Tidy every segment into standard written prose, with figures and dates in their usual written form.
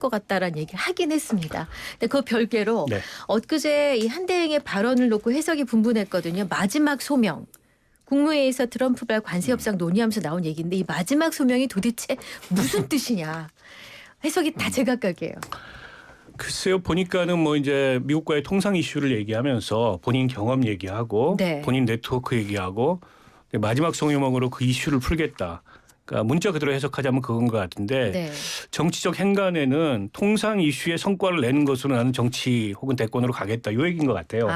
것 같다라는 얘기를 하긴 했습니다. 근데 그 별개로 네. 엊그제 이 한대행의 발언을 놓고 해석이 분분했거든요. 마지막 소명. 국무회의에서 트럼프발 관세 협상 논의하면서 나온 얘기인데 이 마지막 소명이 도대체 무슨 뜻이냐. 해석이 다 제각각이에요. 글쎄요, 보니까는 뭐 이제 미국과의 통상 이슈를 얘기하면서 본인 경험 얘기하고 네. 본인 네트워크 얘기하고 마지막 소명으로 그 이슈를 풀겠다. 그러니까 문자 그대로 해석하자면 그건 것 같은데 네. 정치적 행간에는 통상 이슈의 성과를 내는 것으로 나는 정치 혹은 대권으로 가겠다. 이 얘기인 것 같아요.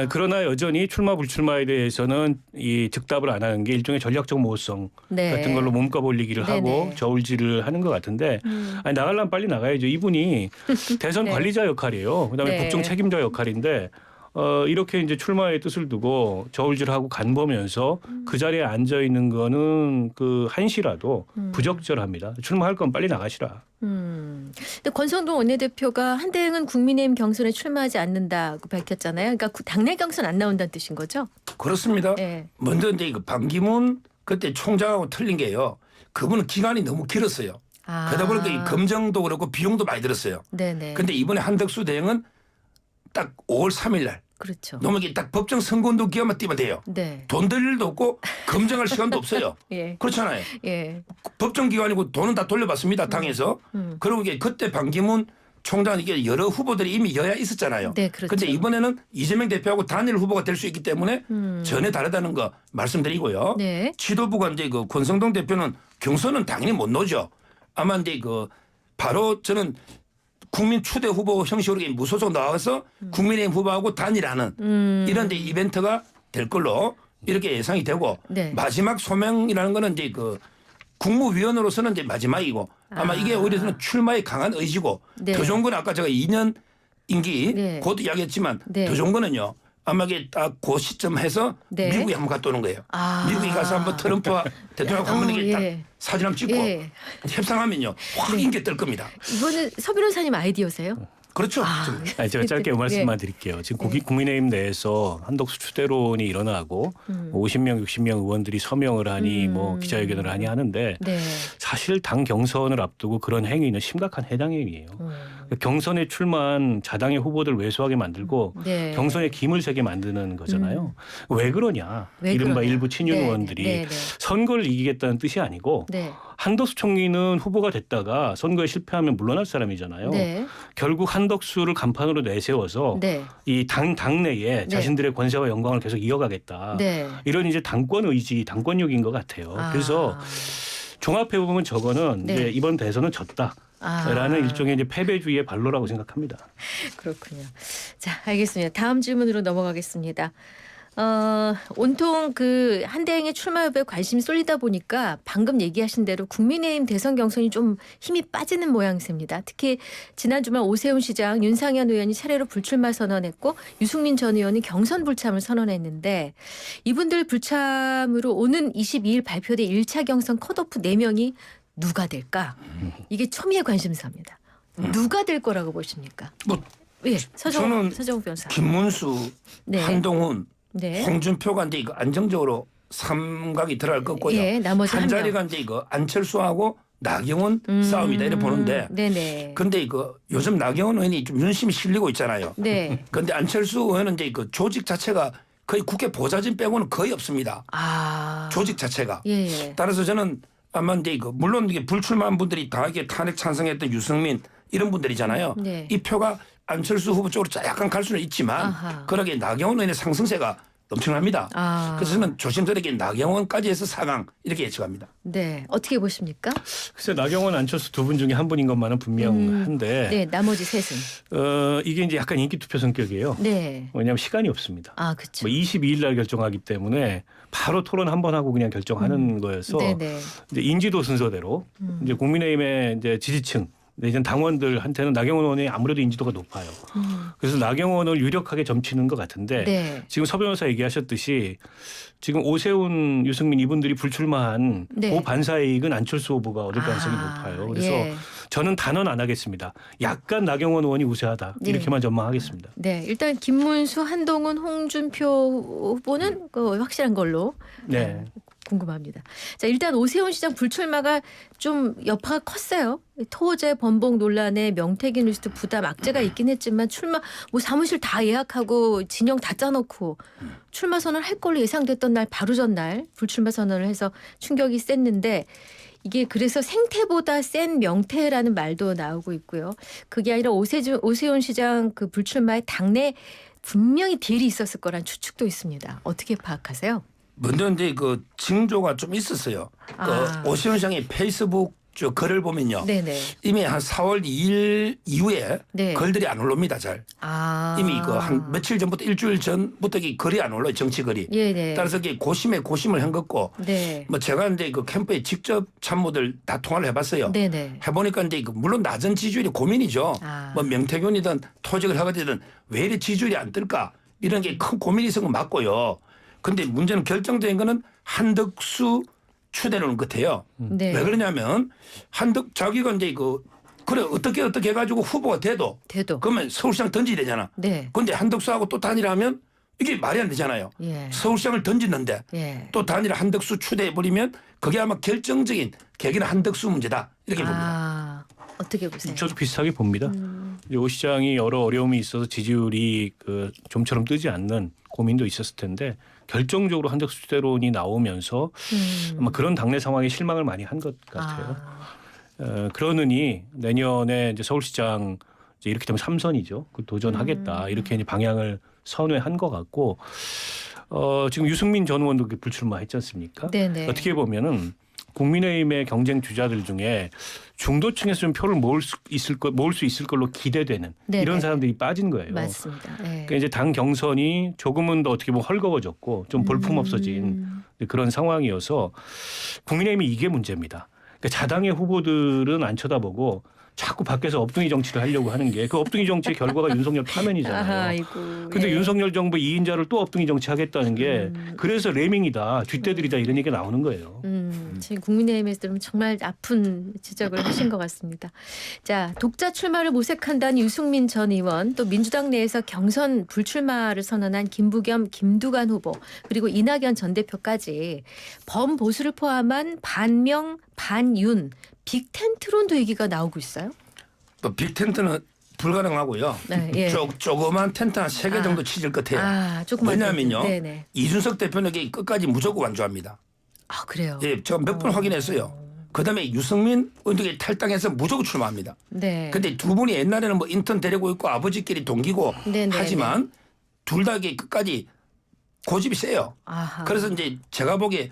그러나 여전히 출마 불출마에 대해서는 이 즉답을 안 하는 게 일종의 전략적 모호성 네. 같은 걸로 몸값 올리기를 네네. 하고 저울질을 하는 것 같은데 아니, 나가려면 빨리 나가야죠. 이분이 대선 네. 관리자 역할이에요. 그다음에 네. 국정 책임자 역할인데 이렇게 이제 출마의 뜻을 두고 저울질하고 간보면서 그 자리에 앉아 있는 거는 그 한시라도 부적절합니다. 출마할 건 빨리 나가시라. 근데 권성동 원내대표가 한대행은 국민의힘 경선에 출마하지 않는다고 밝혔잖아요. 그러니까 당내 경선 안 나온다는 뜻인 거죠? 그렇습니다. 네. 먼저 이제 그 반기문 그때 총장하고 틀린 게요. 그분은 기간이 너무 길었어요. 그러다 보니까 이 검증도 그렇고 비용도 많이 들었어요. 네네. 근데 이번에 한덕수 대행은 딱 5월 3일 날 그렇죠. 너무 이게 딱 법정 선거운동 기간만 뛰면 돼요. 네. 돈 들 일도 없고 검증할 시간도 없어요. 예. 그렇잖아요. 예. 법정 기관이고 돈은 다 돌려받습니다. 당에서. 그리고 이게 그때 반기문 총장 이게 여러 후보들이 이미 여야 있었잖아요. 네, 그렇죠. 근데 이번에는 이재명 대표하고 단일 후보가 될 수 있기 때문에 전혀 다르다는 거 말씀드리고요. 네. 지도부가 이제 그 권성동 대표는 경선은 당연히 못 놓죠. 아마 이제 그 바로 저는 국민 추대 후보 형식으로 무소속 나와서 국민의힘 후보하고 단일하는 이런 이제 이벤트가 될 걸로 이렇게 예상이 되고 네. 마지막 소명이라는 거는 이제 그 국무위원으로서는 이제 마지막이고 아마 이게 오히려 저는 출마에 강한 의지고 네. 더 좋은 건 아까 제가 2년 임기 네. 곧 이야기했지만 네. 더 좋은 거는요. 아마 이게 딱 그 시점 해서 네. 미국에 한번 갔다 오는 거예요. 아. 미국에 가서 한번 트럼프와 대통령 한번 이게 딱 예. 사진 한번 찍고 예. 협상하면요. 확 인기 뜰 겁니다. 이거는 서 변호사님 아이디어세요? 그렇죠. 아니, 제가 짧게 이 말씀만 드릴게요. 지금 국민의힘 내에서 한덕수 추대론이 일어나고 50명, 60명 의원들이 서명을 하니 뭐 기자회견을 하니 하는데 네. 사실 당 경선을 앞두고 그런 행위는 심각한 해당 행위예요. 경선에 출마한 자당의 후보들 왜소하게 만들고 네. 경선에 김을 새게 만드는 거잖아요. 왜 그러냐. 왜 이른바 그러냐. 일부 친윤 네, 의원들이 네, 네. 선거를 이기겠다는 뜻이 아니고 네. 한덕수 총리는 후보가 됐다가 선거에 실패하면 물러날 사람이잖아요. 네. 결국 한덕수를 간판으로 내세워서 네. 이 당내에 네. 자신들의 권세와 영광을 계속 이어가겠다. 네. 이런 이제 당권 의지, 당권욕인 것 같아요. 아. 그래서 종합해 보면 저거는 네. 이제 이번 대선은 졌다라는 일종의 이제 패배주의의 발로라고 생각합니다. 그렇군요. 자, 알겠습니다. 다음 질문으로 넘어가겠습니다. 온통 그 한대행의 출마 여부에 관심이 쏠리다 보니까 방금 얘기하신 대로 국민의힘 대선 경선이 좀 힘이 빠지는 모양새입니다. 특히 지난 주말 오세훈 시장, 윤상현 의원이 차례로 불출마 선언했고 유승민 전 의원이 경선 불참을 선언했는데 이분들 불참으로 오는 22일 발표될 1차 경선 컷오프 4명이 누가 될까? 이게 초미의 관심사입니다. 누가 될 거라고 보십니까? 뭐 예, 저는 서정욱 변호사. 김문수, 네. 한동훈, 네. 홍준표가 이제 이거 안정적으로 삼각이 들어갈 거고요. 예, 나머지 한 한 명. 자리가 이제 이거 안철수하고 나경원 싸움이다 이렇게 보는데. 네네. 근데 이거 요즘 나경원 의원이 좀 윤심이 실리고 있잖아요. 네. 근데 안철수 의원은 이제 그 조직 자체가 거의 국회 보좌진 빼고는 거의 없습니다. 아. 조직 자체가. 예. 따라서 저는 아마 이제 이거 물론 이게 불출마한 분들이 다 이게 탄핵 찬성했던 유승민 이런 분들이잖아요. 네. 이 표가 안철수 후보 쪽으로 약간 갈 수는 있지만 아하. 그러게 나경원 의원의 상승세가 엄청납니다. 아. 그래서 저는 조심스럽게 나경원까지 해서 4강 이렇게 예측합니다. 네. 어떻게 보십니까? 글쎄 나경원, 안철수 두 분 중에 한 분인 것만은 분명한데 네. 나머지 셋은. 이게 이제 약간 인기 투표 성격이에요. 네. 왜냐하면 시간이 없습니다. 아, 그렇죠. 뭐 22일 날 결정하기 때문에 바로 토론 한 번 하고 그냥 결정하는 거여서 네네. 이제 인지도 순서대로 이제 국민의힘의 이제 지지층 내지는 당원들한테는 나경원 의원이 아무래도 인지도가 높아요. 그래서 나경원을 유력하게 점치는 것 같은데 네. 지금 서 변호사 얘기하셨듯이 지금 오세훈, 유승민 이분들이 불출마한 네. 그 반사이익은 안철수 후보가 얻을 가능성이 높아요. 그래서 예. 저는 단언 안 하겠습니다. 약간 나경원 의원이 우세하다. 네. 이렇게만 전망하겠습니다. 네. 일단 김문수, 한동훈, 홍준표 후보는 그 확실한 걸로. 네. 궁금합니다. 자, 일단 오세훈 시장 불출마가 좀 여파가 컸어요. 토호제 번복 논란에 명태균 리스트 부담 악재가 있긴 했지만 출마 뭐 사무실 다 예약하고 진영 다 짜놓고 출마 선언을 할 걸로 예상됐던 날 바로 전날 불출마 선언을 해서 충격이 셌는데 이게 그래서 생태보다 센 명태라는 말도 나오고 있고요. 그게 아니라 오세훈 시장 그 불출마에 당내 분명히 딜이 있었을 거란 추측도 있습니다. 어떻게 파악하세요? 먼저 이제 그 징조가 좀 있었어요. 그 오세훈 시장의 페이스북 저 글을 보면요. 네네. 이미 한 4월 2일 이후에 네. 글들이 안 올라옵니다. 잘. 이미 그 한 며칠 전부터 일주일 전부터 이 글이 안 올라요. 정치 글이. 네네. 따라서 이게 고심을 한 것고. 네. 뭐 제가 이제 그 캠프에 직접 참모들 다 통화를 해봤어요. 네네. 해보니까 이제 물론 낮은 지지율이 고민이죠. 뭐 명태균이든 토직을 하거든 왜 이렇게 지지율이 안 뜰까 이런 게 큰 고민이 있은 건 맞고요. 근데 문제는 결정적인 거는 한덕수 추대로는 같아요. 네. 왜 그러냐면 자기가 이제 그래 어떻게 해가지고 후보가 돼도 그러면 서울시장 던져야 되잖아. 네. 그런데 한덕수하고 또 단일하면 이게 말이 안 되잖아요. 예. 서울시장을 던지는데 예. 또 단일 한덕수 추대해버리면 그게 아마 결정적인 계기는 한덕수 문제다 이렇게 봅니다. 어떻게 보세요? 저도 비슷하게 봅니다. 이제 오 시장이 여러 어려움이 있어서 지지율이 그 좀처럼 뜨지 않는 고민도 있었을 텐데 결정적으로 한덕수 추대론이 나오면서 아마 그런 당내 상황에 실망을 많이 한 것 같아요. 그러느니 내년에 이제 서울시장 이제 이렇게 되면 3선이죠. 그 도전하겠다 이렇게 이제 방향을 선회한 것 같고 지금 유승민 전 의원도 불출마했지 않습니까? 네네. 어떻게 보면은 국민의힘의 경쟁 주자들 중에 중도층에서 좀 표를 모을 수 있을 걸로 기대되는 네네. 이런 사람들이 빠진 거예요. 맞습니다. 네. 그러니까 이제 당 경선이 조금은 더 어떻게 보면 헐거워졌고 좀 볼품없어진 그런 상황이어서 국민의힘이 이게 문제입니다. 그러니까 자당의 후보들은 안 쳐다보고 자꾸 밖에서 엎뚱이 정치를 하려고 하는 게 그 엎뚱이 정치의 결과가 윤석열 파면이잖아요. 그런데 예. 윤석열 정부 2인자를 또 엎뚱이 정치하겠다는 게 그래서 레밍이다, 뒷대들이다 이런 얘기가 나오는 거예요. 지금 국민의힘에서 들으면 정말 아픈 지적을 하신 것 같습니다. 자, 독자 출마를 모색한다는 유승민 전 의원, 또 민주당 내에서 경선 불출마를 선언한 김부겸, 김두관 후보, 그리고 이낙연 전 대표까지 범보수를 포함한 반명, 반윤, 빅텐트론도 얘기가 나오고 있어요. 또 빅텐트는 불가능하고요. 네, 예. 조그만 텐트 한 3개 정도 치질 것 같아요. 왜냐하면요. 네네. 이준석 대표는 끝까지 무조건 완주합니다. 그래요? 예, 제가 몇 번 확인했어요. 그다음에 유승민 의원이 탈당해서 무조건 출마합니다. 네. 근데 두 분이 옛날에는 뭐 인턴 데리고 있고 아버지끼리 동기고 네네네. 하지만 둘 다 끝까지 고집이 세요. 그래서 이제 제가 보기에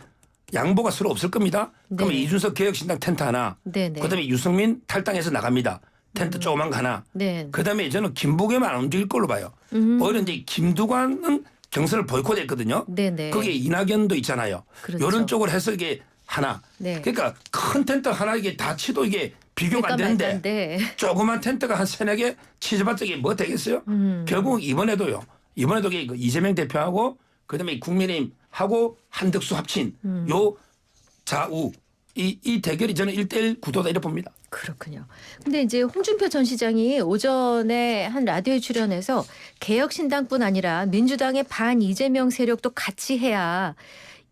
양보가 서로 없을 겁니다. 그러면 이준석 개혁신당 텐트 하나, 그다음에 유승민 탈당해서 나갑니다. 텐트 조그만 거 하나. 그다음에 저는 김부겸은 안 움직일 걸로 봐요. 오히려 이제 김두관은 경선을 보이콧했거든요. 거기에 이낙연도 있잖아요. 그렇죠. 이런 쪽으로 해서 이게 하나. 그러니까 큰 텐트 하나 이게 다 치도 이게 비교가 안 되는데 조그만 텐트가 한 3-4개 치즈봤자 이게 뭐 되겠어요? 결국 이번에도 이재명 대표하고 그다음에 국민의힘하고 한덕수 합친 요 좌우 이 대결이 저는 1대1 구도다 이렇게 봅니다. 그렇군요. 근데 이제 홍준표 전 시장이 오전에 한 라디오에 출연해서 개혁신당뿐 아니라 민주당의 반 이재명 세력도 같이 해야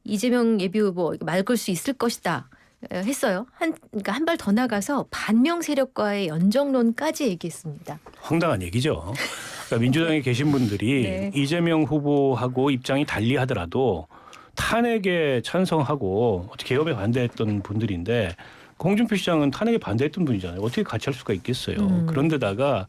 이재명 예비후보 말 걸 수 있을 것이다 했어요. 그러니까 한 발 더 나가서 반명 세력과의 연정론까지 얘기했습니다. 황당한 얘기죠. 그러니까 민주당에 계신 분들이 이재명 후보하고 입장이 달리하더라도 탄핵에 찬성하고 개업에 반대했던 분들인데 홍준표 시장은 탄핵에 반대했던 분이잖아요. 어떻게 같이 할 수가 있겠어요. 그런데다가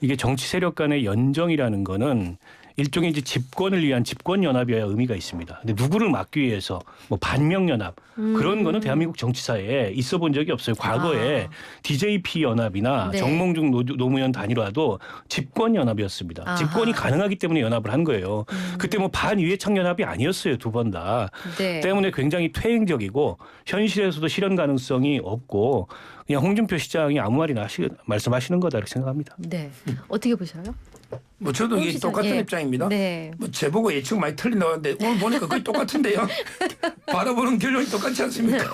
이게 정치 세력 간의 연정이라는 거는 일종의 이제 집권을 위한 집권 연합이어야 의미가 있습니다. 근데 누구를 막기 위해서 뭐 반명 연합 그런 거는 대한민국 정치사에 있어 본 적이 없어요. 과거에 DJP 연합이나 정몽중 노무현 단일화도 집권 연합이었습니다. 집권이 가능하기 때문에 연합을 한 거예요. 그때 뭐 반위해창 연합이 아니었어요. 두 번 다. 때문에 굉장히 퇴행적이고 현실에서도 실현 가능성이 없고 그냥 홍준표 시장이 아무 말이나 말씀하시는 거다 이렇게 생각합니다. 네. 어떻게 보셔요? 뭐 저도 이게 똑같은 입장입니다. 뭐 제보고 예측 많이 틀린다는데 오늘 보니까 거의 똑같은데요. 바라보는 결론이 똑같지 않습니까?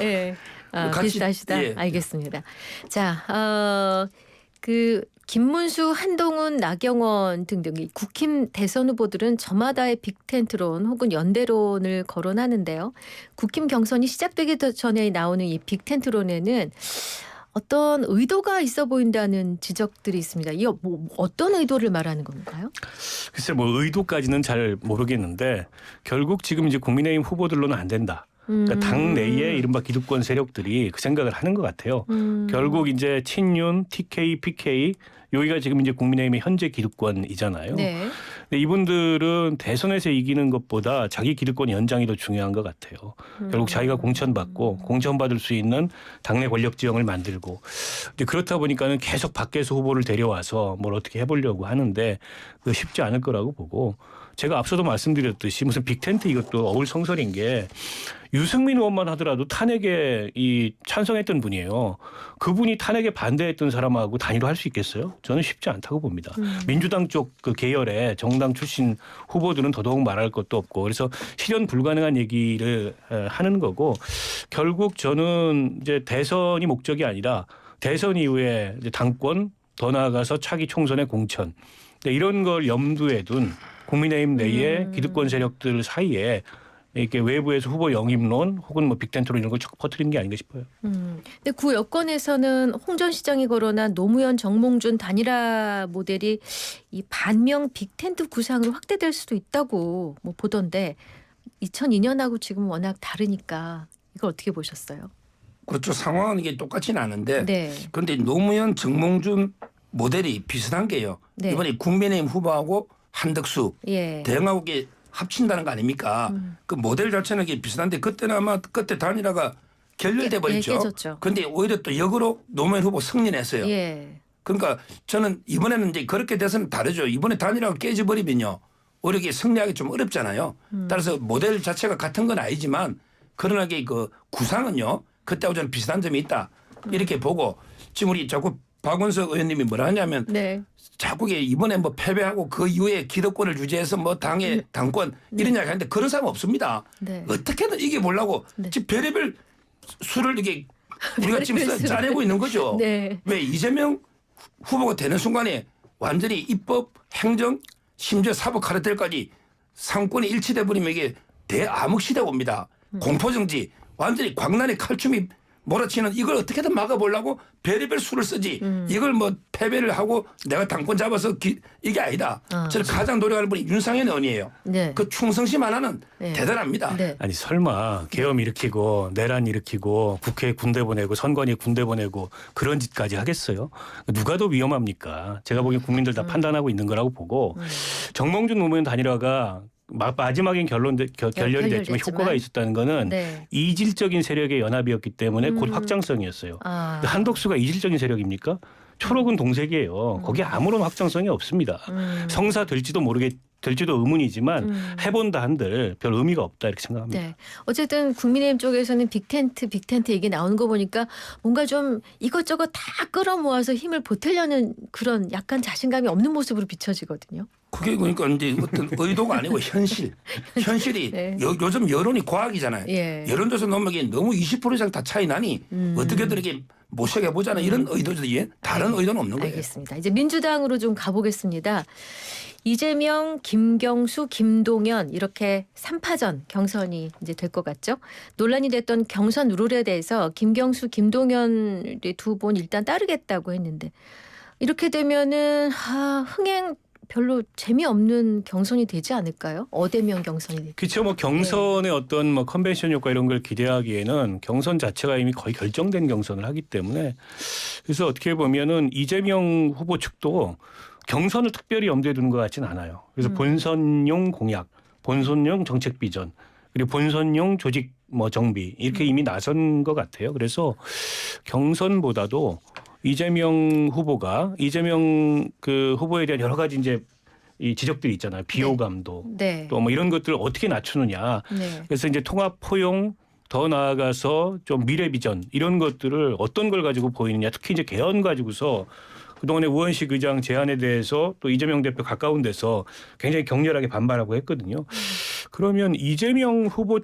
비슷하시다. 알겠습니다. 자, 그 김문수, 한동훈, 나경원 등등 이 국힘 대선 후보들은 저마다의 빅텐트론 혹은 연대론을 거론하는데요. 국힘 경선이 시작되기 전에 나오는 이 빅텐트론에는 어떤 의도가 있어 보인다는 지적들이 있습니다. 이 뭐 어떤 의도를 말하는 건가요? 글쎄 뭐 의도까지는 잘 모르겠는데 결국 지금 이제 국민의힘 후보들로는 안 된다. 그러니까 당 내에 이른바 기득권 세력들이 그 생각을 하는 것 같아요. 결국 이제 친윤, TK, PK 여기가 지금 이제 국민의힘의 현재 기득권이잖아요. 네. 근데 이분들은 대선에서 이기는 것보다 자기 기득권 연장이 더 중요한 것 같아요. 결국 자기가 공천받고 공천받을 수 있는 당내 권력 지형을 만들고 이제 그렇다 보니까는 계속 밖에서 후보를 데려와서 뭘 어떻게 해보려고 하는데 그 쉽지 않을 거라고 보고 제가 앞서도 말씀드렸듯이 무슨 빅텐트 이것도 어울성설인 게 유승민 의원만 하더라도 탄핵에 이 찬성했던 분이에요. 그분이 탄핵에 반대했던 사람하고 단일화할 수 있겠어요? 저는 쉽지 않다고 봅니다. 민주당 쪽 그 계열의 정당 출신 후보들은 더더욱 말할 것도 없고 그래서 실현 불가능한 얘기를 하는 거고 결국 저는 이제 대선이 목적이 아니라 대선 이후에 이제 당권 더 나아가서 차기 총선의 공천 이런 걸 염두에 둔 국민의힘 내의 기득권 세력들 사이에 이렇게 외부에서 후보 영입론 혹은 뭐 빅텐트로 이런 걸 쭉 퍼뜨리는 게 아닌가 싶어요. 근데 구 여권에서는 홍 전 시장이 거론한 노무현 정몽준 단일화 모델이 이 반명 빅텐트 구상으로 확대될 수도 있다고 뭐 보던데 2002년하고 지금 워낙 다르니까 이걸 어떻게 보셨어요? 그렇죠. 상황은 이게 똑같지는 않은데 네. 그런데 노무현 정몽준 모델이 비슷한 게요. 네. 이번에 국민의힘 후보하고 한덕수 예. 대응하고 이게 합친다는 거 아닙니까? 그 모델 자체는 이게 비슷한데 그때는 아마 그때 단일화가 결렬돼 버렸죠. 깨졌죠. 그런데 오히려 또 역으로 노무현 후보 승리했어요. 예. 그러니까 저는 이번에는 이제 그렇게 돼서는 다르죠. 이번에 단일화가 깨져버리면요. 오히려 이게 승리하기 좀 어렵잖아요. 따라서 모델 자체가 같은 건 아니지만 그러나 그 구상은요. 그때하고 저는 비슷한 점이 있다. 이렇게 보고 지금 우리 자꾸 박원석 의원님이 뭐라 하냐면 네. 자꾸 이번에 뭐 패배하고 그 이후에 기득권을 유지해서 뭐 당의 당권 이런 이야기 하는데 그런 사람 없습니다. 네. 어떻게든 이겨보려고 지금 별의별 수를 이게 우리가 지금 별의별 수를. 짜내고 있는 거죠. 네. 왜 이재명 후보가 되는 순간에 완전히 입법, 행정, 심지어 사법 카르텔까지 상권이 일치돼 버리면 이게 대암흑 시대가 옵니다. 공포정지 완전히 광란의 칼춤이 몰아치는 이걸 어떻게든 막아보려고 별의별 수를 쓰지 이걸 뭐 패배를 하고 내가 당권 잡아서 이게 아니다. 저는 가장 노력하는 분이 윤상현 의원이에요. 네. 그 충성심 하나는 네. 대단합니다. 네. 아니 설마 계엄 일으키고 내란 일으키고 국회 군대 보내고 선관위 군대 보내고 그런 짓까지 하겠어요? 누가 더 위험합니까? 제가 보기엔 국민들 다 판단하고 있는 거라고 보고 정몽준 노무현 단일화가 마지막엔 결렬이 됐지만 결렬됐지만. 효과가 있었다는 거는 네. 이질적인 세력의 연합이었기 때문에 곧 확장성이었어요. 아. 근데 한덕수가 이질적인 세력입니까? 초록은 동색이에요. 거기에 아무런 확장성이 없습니다. 성사 될지도 의문이지만 해본다 한들 별 의미가 없다 이렇게 생각합니다. 네. 어쨌든 국민의힘 쪽에서는 빅텐트 얘기 나오는 거 보니까 뭔가 좀 이것저것 다 끌어모아서 힘을 보태려는 그런 약간 자신감이 없는 모습으로 비춰지거든요. 그게 그러니까 이제 어떤 의도가 아니고 현실이 네. 요즘 여론이 과학이잖아요. 예. 여론조사 넘으면 너무 20% 이상 다 차이 나니 어떻게든 이렇게 모셔게 보자는 이런 의도죠. 다른 의도는 없는 거예요. 알겠습니다. 이제 민주당으로 좀 가보겠습니다. 이재명, 김경수, 김동연 이렇게 3파전 경선이 이제 될 것 같죠. 논란이 됐던 경선 룰에 대해서 김경수, 김동연 두 분 일단 따르겠다고 했는데 이렇게 되면은 흥행 별로 재미없는 경선이 되지 않을까요? 어대면 경선이 되죠. 그렇죠. 뭐 경선의 어떤 뭐 컨벤션 효과 이런 걸 기대하기에는 경선 자체가 이미 거의 결정된 경선을 하기 때문에 그래서 어떻게 보면은 이재명 후보 측도 경선을 특별히 염두에 두는 것 같지는 않아요. 그래서 본선용 공약, 본선용 정책 비전, 그리고 본선용 조직 뭐 정비 이렇게 이미 나선 것 같아요. 그래서 경선보다도 이재명 그 후보에 대한 여러 가지 이제 이 지적들이 있잖아요. 비호감도 네. 또 뭐 이런 것들을 어떻게 낮추느냐. 네. 그래서 이제 통합 포용 더 나아가서 좀 미래 비전 이런 것들을 어떤 걸 가지고 보이느냐. 특히 이제 개헌 가지고서 그동안에 우원식 의장 제안에 대해서 또 이재명 대표 가까운 데서 굉장히 격렬하게 반발하고 했거든요. 그러면 이재명 후보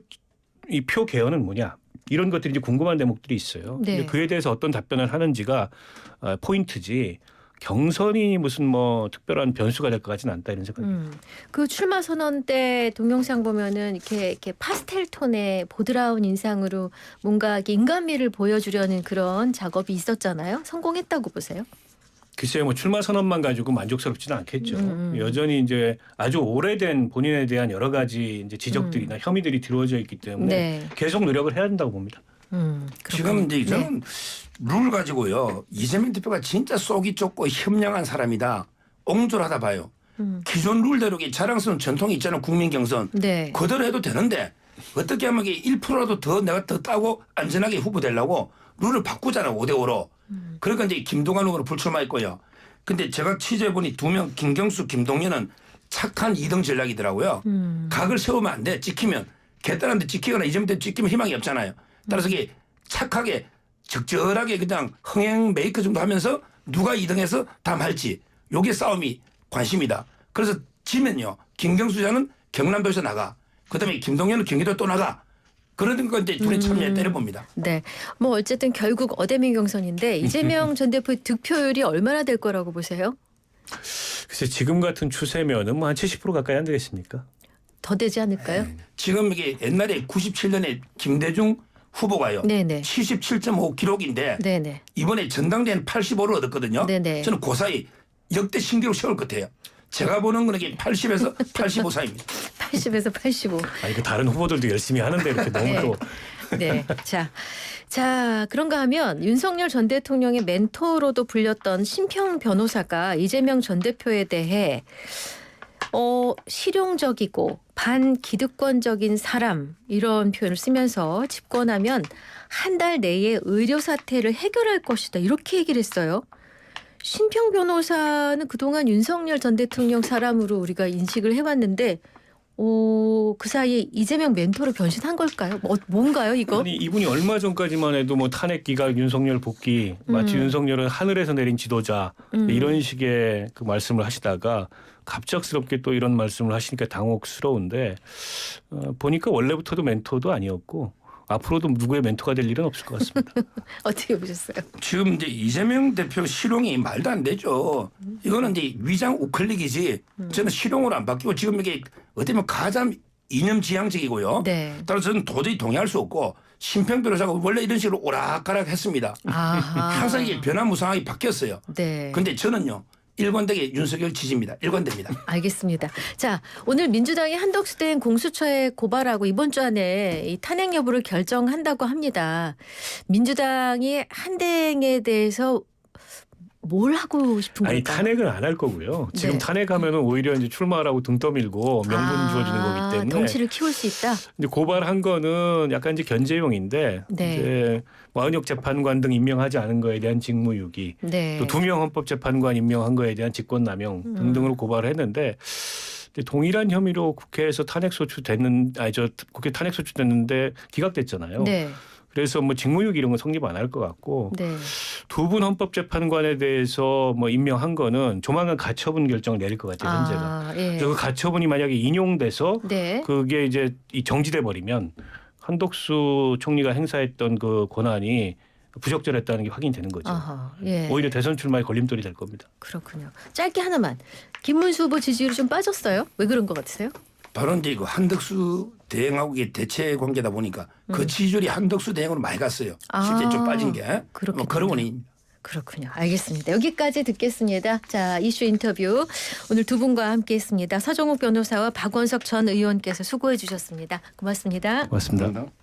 이 표 개헌은 뭐냐? 이런 것들이 이제 궁금한 대목들이 있어요. 네. 근데 그에 대해서 어떤 답변을 하는지가 포인트지 경선이 무슨 뭐 특별한 변수가 될 것 같지는 않다 이런 생각입니다. 그 출마 선언 때 동영상 보면은 이렇게 파스텔 톤의 보드라운 인상으로 뭔가 이렇게 인간미를 보여주려는 그런 작업이 있었잖아요. 성공했다고 보세요? 글쎄요, 뭐 출마 선언만 가지고 만족스럽지는 않겠죠. 여전히 이제 아주 오래된 본인에 대한 여러 가지 이제 지적들이나 혐의들이 들어져 있기 때문에 네. 계속 노력을 해야 된다고 봅니다. 지금 이제 저는 룰 가지고요. 이재명 대표가 진짜 속이 좁고 현명한 사람이다. 옹졸하다 봐요. 기존 룰대로 자랑스러운 전통이 있잖아요. 국민 경선. 네. 그대로 해도 되는데 어떻게 하면 이게 1%라도 더 내가 더 따고 안전하게 후보되려고 룰을 바꾸잖아요. 5대5로. 그러니까 이제 김동완 후보로 불출마했고요. 근데 제가 취재해보니 2명 김경수, 김동연은 착한 2등 전략이더라고요. 각을 세우면 안 돼. 찍히면. 개딸한테 찍히거나 이재명 대표 찍히면 희망이 없잖아요. 따라서 이게 착하게 적절하게 그냥 흥행 메이크 정도 하면서 누가 2등해서 다음할지 요게 싸움이 관심이다. 그래서 지면요. 김경수자는 경남도에서 나가. 그다음에 김동연은 경기도 또 나가. 그러는 건 이제 둘이 참여에 때려봅니다. 네. 뭐 어쨌든 결국 어대민 경선인데 이재명 전 대표의 득표율이 얼마나 될 거라고 보세요? 글쎄 지금 같은 추세면은 뭐 한 70% 가까이 안 되겠습니까? 더 되지 않을까요? 지금 이게 옛날에 97년에 김대중 후보가요. 네네. 77.5 기록인데 네네. 이번에 전당대회는 85를 얻었거든요. 네네. 저는 그 사이 역대 신기록 세울 것 같아요. 제가 보는 건 이게 80에서 85 사이입니다. 80에서 85. 아니 그 다른 후보들도 열심히 하는데 이렇게 너무 네. 또 네. 자, 그런가 하면 윤석열 전 대통령의 멘토로도 불렸던 심평 변호사가 이재명 전 대표에 대해 실용적이고 반기득권적인 사람 이런 표현을 쓰면서 집권하면 한 달 내에 의료 사태를 해결할 것이다 이렇게 얘기를 했어요. 심평 변호사는 그동안 윤석열 전 대통령 사람으로 우리가 인식을 해왔는데 그 사이에 이재명 멘토로 변신한 걸까요? 뭔가요 이거? 아니 이분이 얼마 전까지만 해도 뭐 탄핵 기각 윤석열 복귀 마치 윤석열은 하늘에서 내린 지도자 이런 식의 그 말씀을 하시다가 갑작스럽게 또 이런 말씀을 하시니까 당혹스러운데 보니까 원래부터도 멘토도 아니었고 앞으로도 누구의 멘토가 될 일은 없을 것 같습니다. 어떻게 보셨어요? 지금 이제 이재명 대표 실용이 말도 안 되죠. 이거는 이제 위장 우클릭이지. 저는 실용으로 안 바뀌고 지금 이게 어떻게 보면 가장 이념지향적이고요. 네. 따라서 저는 도저히 동의할 수 없고 심평 변호사가 원래 이런 식으로 오락가락했습니다. 아하. 항상 이게 변화무쌍하게 바뀌었어요. 네. 근데 저는요. 일관되게 윤석열 지지입니다. 일관됩니다. 알겠습니다. 자, 오늘 민주당이 한덕수 대행 공수처에 고발하고 이번 주 안에 이 탄핵 여부를 결정한다고 합니다. 민주당이 한 대행에 대해서 뭘 하고 싶은 아니 걸까요? 탄핵은 안 할 거고요. 지금 네. 탄핵하면은 오히려 이제 출마하라고 등 떠밀고 명분 주어지는 거기 때문에 덩치를 키울 수 있다. 이제 고발한 거는 약간 이제 견제용인데 네. 이제 왕은혁 재판관 등 임명하지 않은 거에 대한 직무유기 네. 또 2명 헌법재판관 임명한 거에 대한 직권남용 등등으로 고발을 했는데 동일한 혐의로 국회에서 국회 탄핵 소추됐는데 기각됐잖아요. 네. 그래서 뭐 직무유기 이런 건 성립 안 할 것 같고 네. 2분 헌법재판관에 대해서 뭐 임명한 거는 조만간 가처분 결정을 내릴 것 같아요. 현재가. 예. 그래서 그 가처분이 만약에 인용돼서 네. 그게 이제 정지돼 버리면 한덕수 총리가 행사했던 그 권한이 부적절했다는 게 확인되는 거죠. 아하. 예. 오히려 대선 출마에 걸림돌이 될 겁니다. 그렇군요. 짧게 하나만. 김문수 후보 지지율이 좀 빠졌어요? 왜 그런 것 같으세요? 바로 이제 그 한덕수 대행하고 이게 대체 관계다 보니까 그 지지율이 한덕수 대행으로 많이 갔어요. 실제 좀 빠진 게. 그렇겠군요. 그런 원인입니다. 그렇군요. 알겠습니다. 여기까지 듣겠습니다. 자, 이슈 인터뷰 오늘 두 분과 함께했습니다. 서정욱 변호사와 박원석 전 의원께서 수고해 주셨습니다. 고맙습니다. 고맙습니다. 감사합니다.